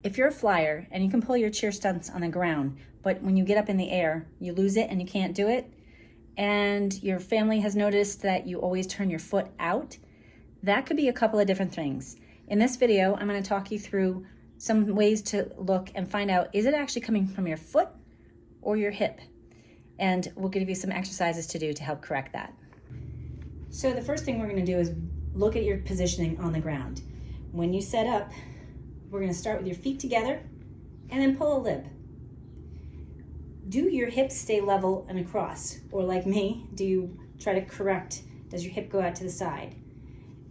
If you're a flyer and you can pull your cheer stunts on the ground, but when you get up in the air, you lose it and you can't do it, and your family has noticed that you always turn your foot out, that could be a couple of different things. In this video, I'm going to talk you through some ways to look and find out, is it actually coming from your foot or your hip? And we'll give you some exercises to do to help correct that. So the first thing we're going to do is look at your positioning on the ground. When you set up, we're going to start with your feet together and then pull a lib. Do your hips stay level and across? Or like me, do you try to correct? Does your hip go out to the side?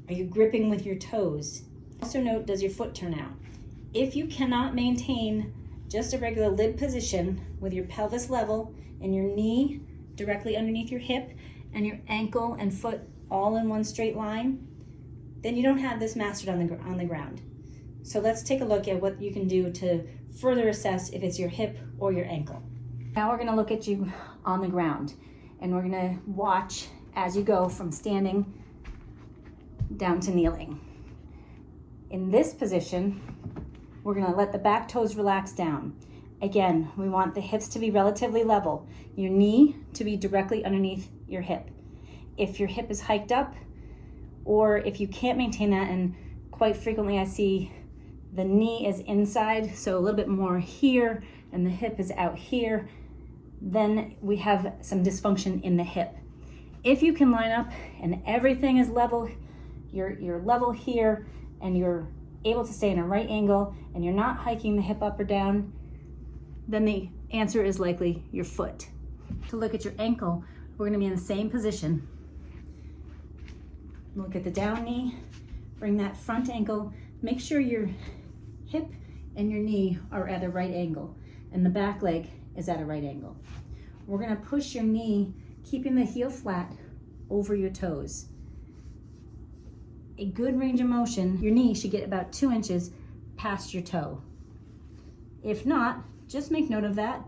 Are you gripping with your toes? Also note, does your foot turn out? If you cannot maintain just a regular lib position with your pelvis level and your knee directly underneath your hip and your ankle and foot all in one straight line, then you don't have this mastered on the ground. So let's take a look at what you can do to further assess if it's your hip or your ankle. Now we're going to look at you on the ground, and we're going to watch as you go from standing down to kneeling. In this position, we're going to let the back toes relax down. Again, we want the hips to be relatively level, your knee to be directly underneath your hip. If your hip is hiked up, or if you can't maintain that, and quite frequently I see the knee is inside, so a little bit more here, and the hip is out here, then we have some dysfunction in the hip. If you can line up and everything is level, you're level here, and you're able to stay in a right angle, and you're not hiking the hip up or down, then the answer is likely your foot. To look at your ankle, we're going to be in the same position. Look at the down knee, bring that front ankle, make sure your hip and your knee are at a right angle and the back leg is at a right angle. We're going to push your knee, keeping the heel flat over your toes. A good range of motion, your knee should get about 2 inches past your toe. If not, just make note of that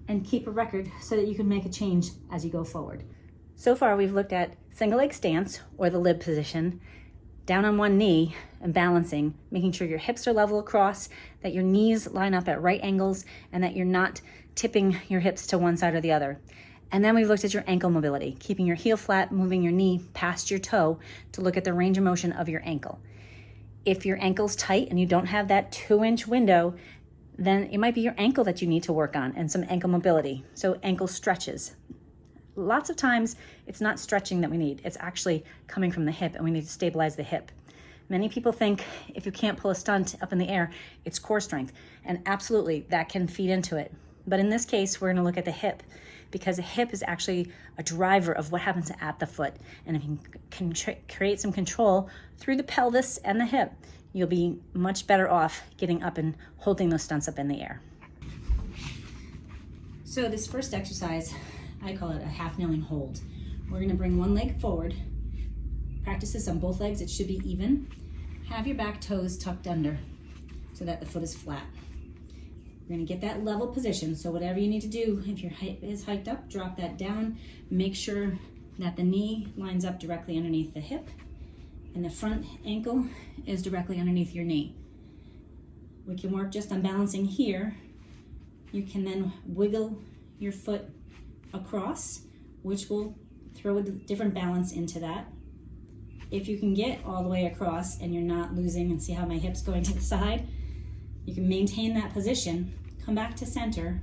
and keep a record so that you can make a change as you go forward. So far, we've looked at single leg stance or the lib position, down on one knee and balancing, making sure your hips are level across, that your knees line up at right angles, and that you're not tipping your hips to one side or the other. And then we've looked at your ankle mobility, keeping your heel flat, moving your knee past your toe to look at the range of motion of your ankle. If your ankle's tight and you don't have that 2-inch window, then it might be your ankle that you need to work on and some ankle mobility. So ankle stretches. Lots of times it's not stretching that we need, it's actually coming from the hip, and we need to stabilize the hip. Many people think if you can't pull a stunt up in the air, it's core strength, and absolutely that can feed into it. But in this case, we're going to look at the hip, because the hip is actually a driver of what happens at the foot. And if you can create some control through the pelvis and the hip, you'll be much better off getting up and holding those stunts up in the air. So this first exercise, I call it a half kneeling hold. We're going to bring one leg forward. Practice this on both legs. It should be even. Have your back toes tucked under so that the foot is flat. We're going to get that level position. So whatever you need to do, if your hip is hiked up, drop that down. Make sure that the knee lines up directly underneath the hip and the front ankle is directly underneath your knee. We can work just on balancing here. You can then wiggle your foot across, which will throw a different balance into that. If you can get all the way across and you're not losing, and see how my hip's going to the side, you can maintain that position, come back to center,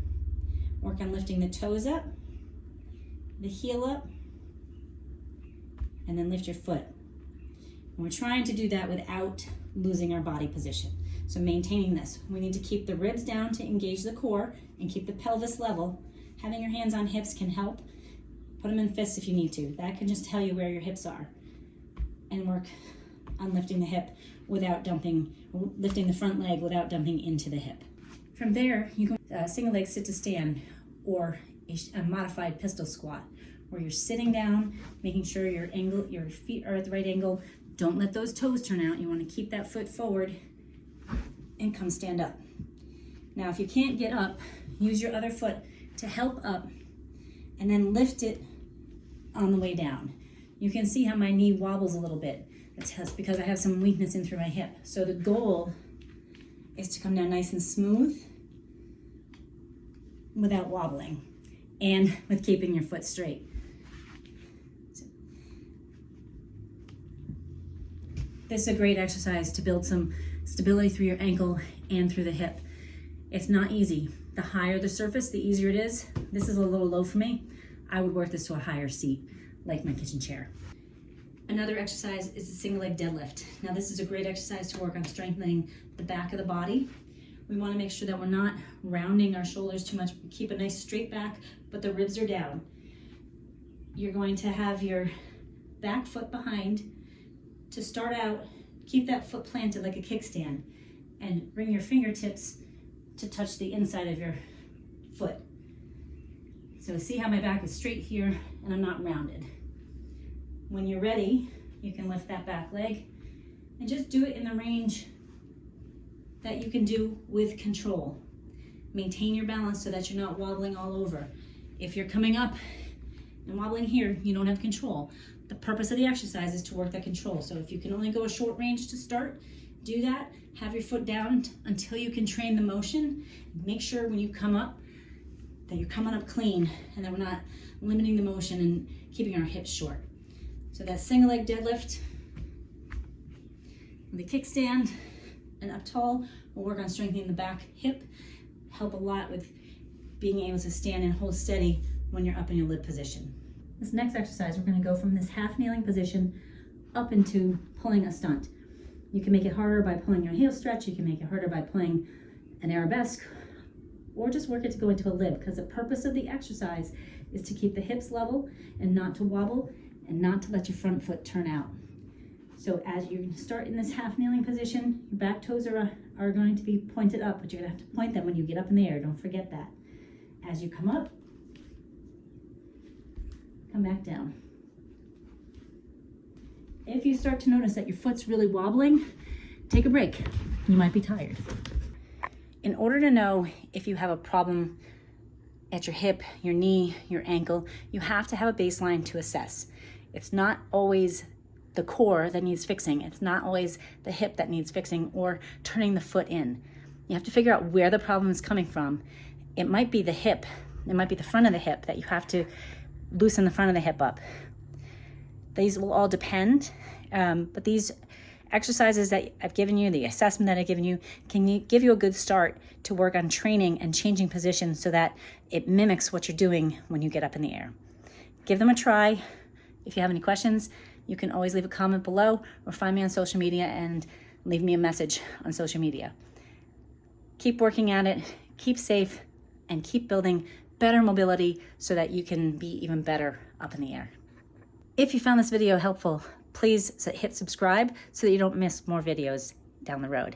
work on lifting the toes up, the heel up, and then lift your foot. And we're trying to do that without losing our body position. So maintaining this, we need to keep the ribs down to engage the core and keep the pelvis level. Having your hands on hips can help. Put them in fists if you need to. That can just tell you where your hips are. And work on lifting the hip without dumping, lifting the front leg without dumping into the hip. From there, you can single leg sit to stand, or a modified pistol squat, where you're sitting down, making sure your feet are at the right angle. Don't let those toes turn out. You want to keep that foot forward and come stand up. Now, if you can't get up, use your other foot to help up and then lift it on the way down. You can see how my knee wobbles a little bit. That's because I have some weakness in through my hip. So the goal is to come down nice and smooth without wobbling and with keeping your foot straight. This is a great exercise to build some stability through your ankle and through the hip. It's not easy. The higher the surface, the easier it is. This is a little low for me. I would work this to a higher seat, like my kitchen chair. Another exercise is a single leg deadlift. Now this is a great exercise to work on strengthening the back of the body. We want to make sure that we're not rounding our shoulders too much. Keep a nice straight back, but the ribs are down. You're going to have your back foot behind. To start out, keep that foot planted like a kickstand and bring your fingertips to touch the inside of your foot. So see how my back is straight here and I'm not rounded. When you're ready, you can lift that back leg and just do it in the range that you can do with control. Maintain your balance so that you're not wobbling all over. If you're coming up and wobbling here, you don't have control. The purpose of the exercise is to work that control. So if you can only go a short range to start, do that. Have your foot down until you can train the motion. Make sure when you come up that you're coming up clean and that we're not limiting the motion and keeping our hips short. So that single leg deadlift, the kickstand, and up tall, we'll work on strengthening the back hip. Help a lot with being able to stand and hold steady when you're up in your lid position. This next exercise, we're going to go from this half kneeling position up into pulling a stunt. You can make it harder by pulling your heel stretch. You can make it harder by pulling an arabesque, or just work it to go into a lib, because the purpose of the exercise is to keep the hips level and not to wobble and not to let your front foot turn out. So as you start in this half kneeling position, your back toes are going to be pointed up, but you're going to have to point them when you get up in the air. Don't forget that. As you come up, come back down. If you start to notice that your foot's really wobbling, take a break. You might be tired. In order to know if you have a problem at your hip, your knee, your ankle, you have to have a baseline to assess. It's not always the core that needs fixing. It's not always the hip that needs fixing or turning the foot in. You have to figure out where the problem is coming from. It might be the hip. It might be the front of the hip that you have to loosen the front of the hip up. These will all depend, but these exercises that I've given you, the assessment that I've given you, can give you a good start to work on training and changing positions so that it mimics what you're doing when you get up in the air. Give them a try. If you have any questions, you can always leave a comment below or find me on social media and leave me a message on social media. Keep working at it, keep safe, and keep building better mobility so that you can be even better up in the air. If you found this video helpful, please hit subscribe so that you don't miss more videos down the road.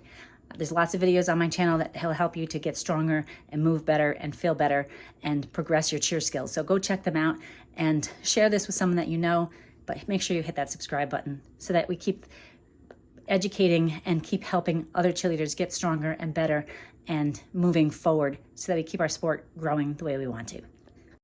There's lots of videos on my channel that will help you to get stronger and move better and feel better and progress your cheer skills. So go check them out and share this with someone that you know, but make sure you hit that subscribe button so that we keep educating and keep helping other cheerleaders get stronger and better and moving forward so that we keep our sport growing the way we want to.